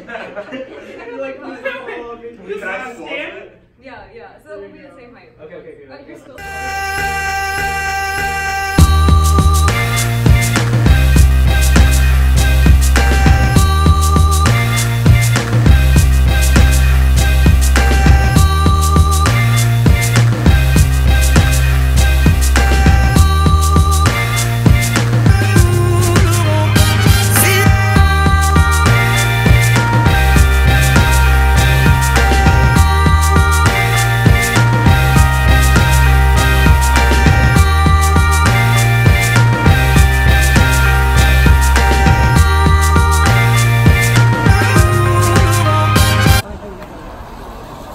Like, can I stand? Yeah, so that will be the same height. Okay, good. You're still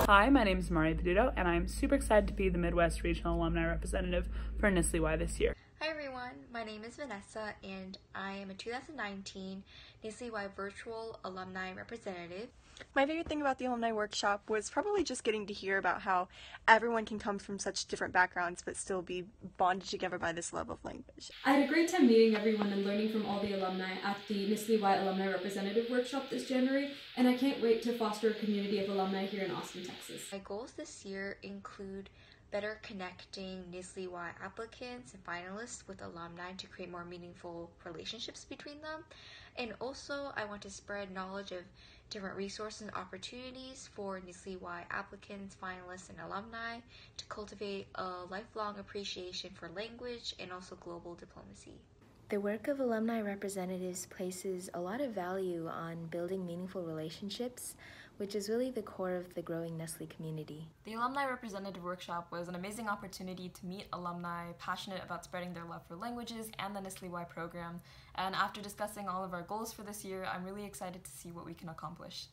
Hi, my name is Mari Peduto, and I'm super excited to be the Midwest Regional Alumni Representative for NSLI-Y this year. Hi everyone, my name is Vanessa and I am a 2019 NSLI-Y Virtual Alumni Representative. My favorite thing about the alumni workshop was probably just getting to hear about how everyone can come from such different backgrounds but still be bonded together by this love of language. I had a great time meeting everyone and learning from all the alumni at the NSLI-Y Alumni Representative Workshop this January, and I can't wait to foster a community of alumni here in Austin, Texas. My goals this year include better connecting NSLI-Y applicants and finalists with alumni to create more meaningful relationships between them. And also, I want to spread knowledge of different resources and opportunities for NSLI-Y applicants, finalists, and alumni to cultivate a lifelong appreciation for language and also global diplomacy. The work of alumni representatives places a lot of value on building meaningful relationships, which is really the core of the growing Nestle community. The Alumni Representative Workshop was an amazing opportunity to meet alumni passionate about spreading their love for languages and the NSLI-Y program. And after discussing all of our goals for this year, I'm really excited to see what we can accomplish.